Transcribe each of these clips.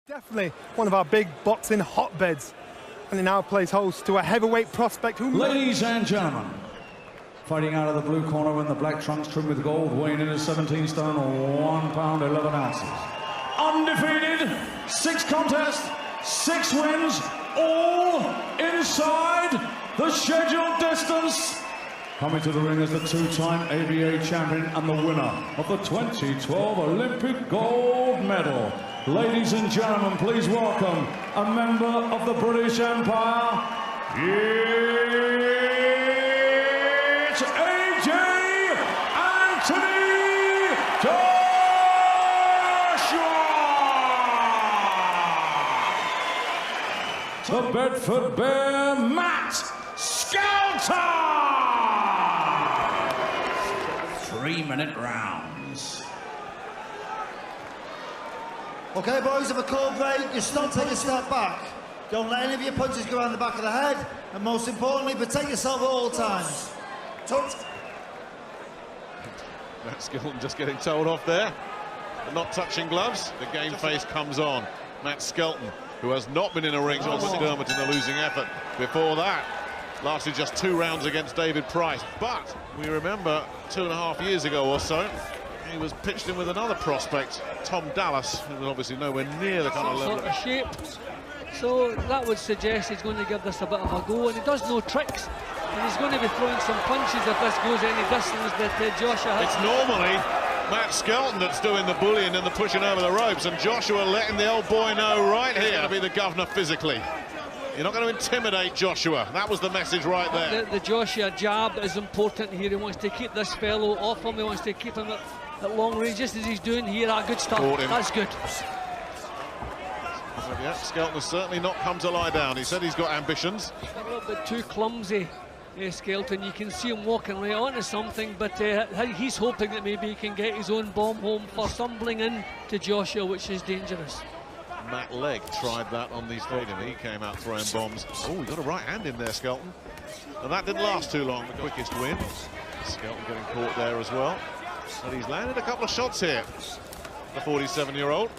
Definitely one of our big boxing hotbeds, and he now plays host to a heavyweight prospect who... Ladies and gentlemen, fighting out of the blue corner in the black trunks trimmed with gold, weighing in at 17 stone, 1 pound 11 ounces. Undefeated, 6 contests, 6 wins, all inside the scheduled distance. Coming to the ring is the 2-time ABA champion and the winner of the 2012 Olympic gold medal. Ladies and gentlemen, please welcome a member of the British Empire. It's AJ Anthony Joshua! The Bedford Bear, Matt Skelton! 3-minute rounds. Okay, boys, if a call break, you stop, take a step back. Don't let any of your punches go around the back of the head, and most importantly, protect yourself at all times. Matt Skelton just getting told off there, but not touching gloves. The game face comes on. Matt Skelton, who has not been in a ring on McDermott in a losing effort before that. Lasted just 2 rounds against David Price, but we remember 2.5 years ago or so, he was pitched in with another prospect, Tom Dallas, who was obviously nowhere near the kind of level. Sort of shape. So that would suggest he's going to give this a bit of a go, and he does no tricks, and he's going to be throwing some punches if this goes any distance that Joshua has. It's normally Matt Skelton that's doing the bullying and the pushing over the ropes, and Joshua letting the old boy know right here to be the governor physically. You're not going to intimidate Joshua. That was the message right there. The Joshua jab is important here. He wants to keep this fellow off him. He wants to keep him at long range, just as he's doing here. Good stuff. That's good. Yeah, Skelton has certainly not come to lie down. He said he's got ambitions. A little bit too clumsy, Skelton. You can see him walking right onto something, but he's hoping that maybe he can get his own bomb home for stumbling in to Joshua, which is dangerous. Matt Legg tried that on the stadium. He came out throwing bombs. Oh, he got a right hand in there, Skelton. And that didn't last too long. The quickest win. Skelton getting caught there as well. But he's landed a couple of shots here, the 47-year-old.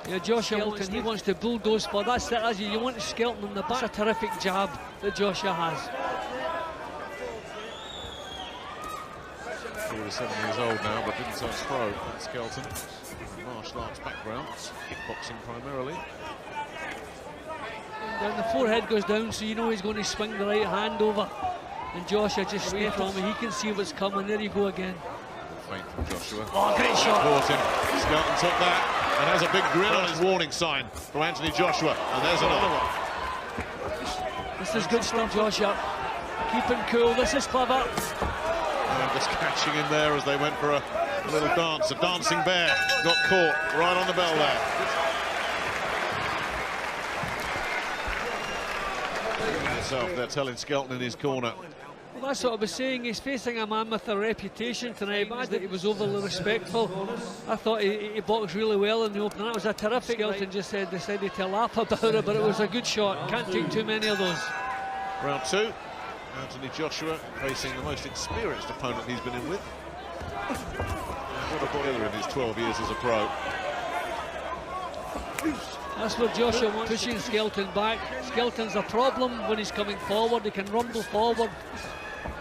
Yeah, Joshua Skelton, he wants to bulldoze for that. As you want Skelton on the back. That's a terrific jab that Joshua has. 47 years old now, but didn't turn pro. Skelton, martial arts background, kickboxing primarily. And the forehead goes down, so you know he's going to swing the right hand over. And Joshua just stay from him. He can see what's coming. There you go again. Feint from Joshua. Oh, great shot. Caught him. Skelton took that and has a big grin on his warning sign from Anthony Joshua. And there's another one. This is good stuff, Joshua. Keeping cool. This is clever. Just catching him there as they went for a little dance. A dancing bear got caught right on the bell there. They're telling Skelton in his corner. Well, that's what I was saying. He's facing a man with a reputation tonight. That he was overly respectful. I thought he boxed really well in the opening. That was a terrific. Skelton just decided to laugh about it, but it was a good shot. Can't take too many of those. Round 2. Anthony Joshua facing the most experienced opponent he's been in with. What a together in his 12 years as a pro. That's what Joshua wants, pushing Skelton back. Skelton's a problem when he's coming forward. He can rumble forward.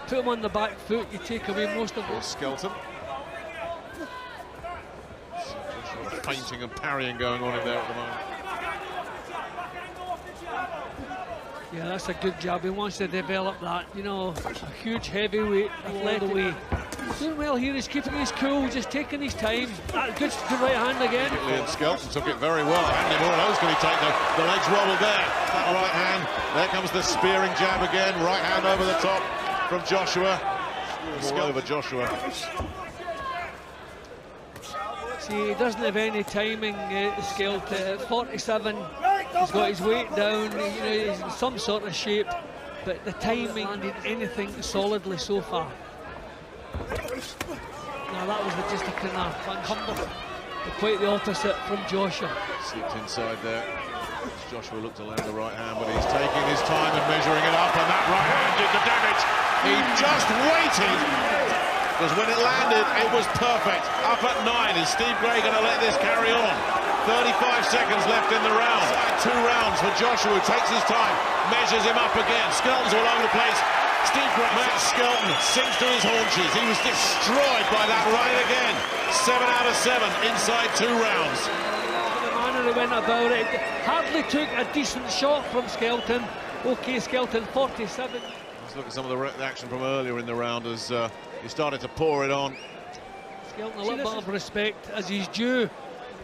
Put him on the back foot, you take away most of it. Skelton. Feinting and parrying going on in there at the moment. Yeah, that's a good job. He wants to develop that. You know, a huge heavyweight all the way. Doing well here. He's keeping his cool, just taking his time. Good to right hand again. And Skelton took it very well. Andy Morello's going to take the legs wobbled there. That right hand. There comes the spearing jab again. Right hand over the top from Joshua. Over Joshua. See, he doesn't have any timing, Skelton. At 47, he's got his weight down. You know, he's in some sort of shape, but the timing landed anything solidly so far. Now that was just a kind of humble. Quite the opposite from Joshua. Slipped inside there. Joshua looked to land the right hand, but he's taking his time and measuring it up, and that right hand did the damage. He just waited because when it landed, it was perfect. Up at 9. Is Steve Gray going to let this carry on? 35 seconds left in the round. 2 rounds for Joshua, who takes his time, measures him up again. Skelton's all over the place. Steve Gray, Matt Skelton sinks to his haunches. He was destroyed by that right again. 7 out of 7 inside 2 rounds. The manner he went about it, hardly took a decent shot from Skelton. Okay, Skelton 47. Let's look at some of the action from earlier in the round as he started to pour it on. Skelton a little bit of respect as he's due,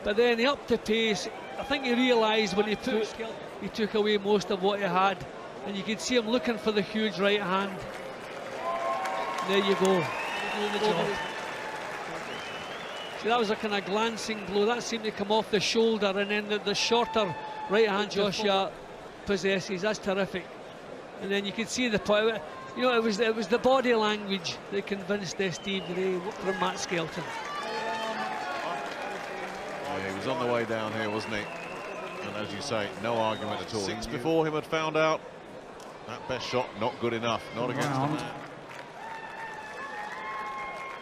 but then he upped the pace. I think he realised when he took away most of what he had, and you could see him looking for the huge right hand. There you go. See, that was a kind of glancing blow. That seemed to come off the shoulder, and then the shorter right hand Joshua possesses. That's terrific. And then you could see the point. You know, it was the body language that convinced Steve Gray from Matt Skelton. Yeah, he was on the way down here, wasn't he? And as you say, no argument at all. 6 before him had found out that best shot not good enough, not against the man.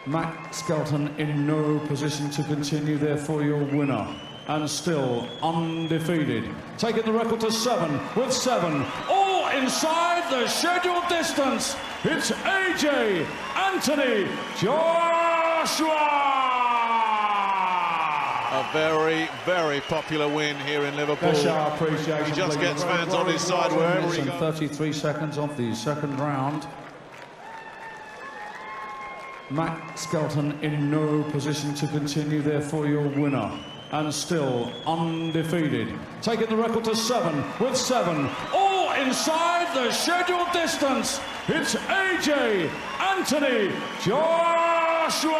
Matt Skelton in no position to continue, therefore your winner, and still undefeated, taking the record to 7 with 7, all inside the scheduled distance. It's AJ Anthony Joshua. A very, very popular win here in Liverpool. He just gets fans on his side wherever he goes. 33 seconds of the second round. Matt Skelton in no position to continue, therefore your winner, and still undefeated, taking the record to 7 with 7, all inside the scheduled distance. It's AJ Anthony Joshua.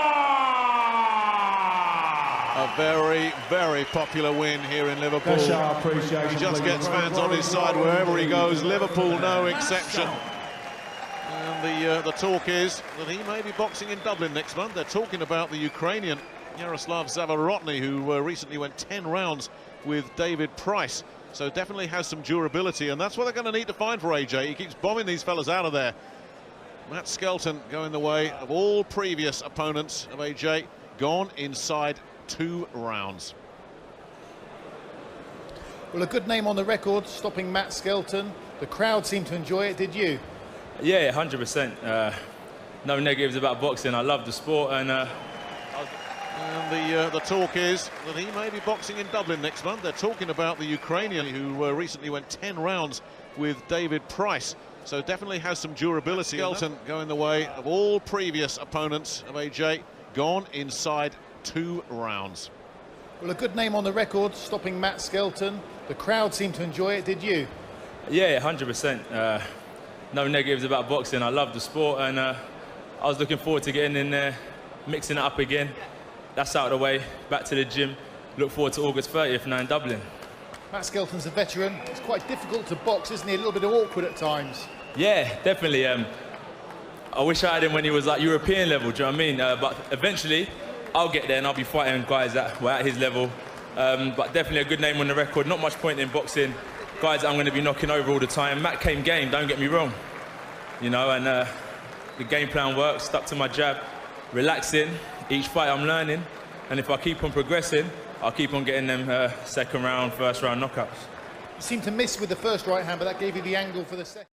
A very, very popular win here in Liverpool. He just gets fans on his side wherever he goes. Liverpool, no exception. And the talk is that he may be boxing in Dublin next month. They're talking about the Ukrainian Yaroslav Zavarotny, who recently went 10 rounds with David Price. So definitely has some durability, and that's what they're going to need to find for AJ. He keeps bombing these fellas out of there. Matt Skelton going the way of all previous opponents of AJ, gone inside 2 rounds. Well, a good name on the record, stopping Matt Skelton. The crowd seemed to enjoy it, did you? Yeah, 100%. No negatives about boxing. I love the sport, and the talk is that he may be boxing in Dublin next month. They're talking about the Ukrainian who recently went 10 rounds with David Price. So definitely has some durability. Skelton going the way of all previous opponents of AJ, gone inside 2 rounds. Well, a good name on the record, stopping Matt Skelton. The crowd seemed to enjoy it, did you? Yeah, 100%. No negatives about boxing. I love the sport, and I was looking forward to getting in there, mixing it up again. That's out of the way, back to the gym. Look forward to August 30th now in Dublin. Matt Skelton's a veteran. It's quite difficult to box, isn't he? A little bit awkward at times. Yeah, definitely. I wish I had him when he was like European level, do you know what I mean? But eventually, I'll get there and I'll be fighting guys that were at his level. But definitely a good name on the record. Not much point in boxing. Guys that I'm going to be knocking over all the time. Matt came game, don't get me wrong. You know, and the game plan works, stuck to my jab, relaxing. Each fight I'm learning, and if I keep on progressing, I'll keep on getting them second round, first round knockouts. You seemed to miss with the first right hand, but that gave you the angle for the second.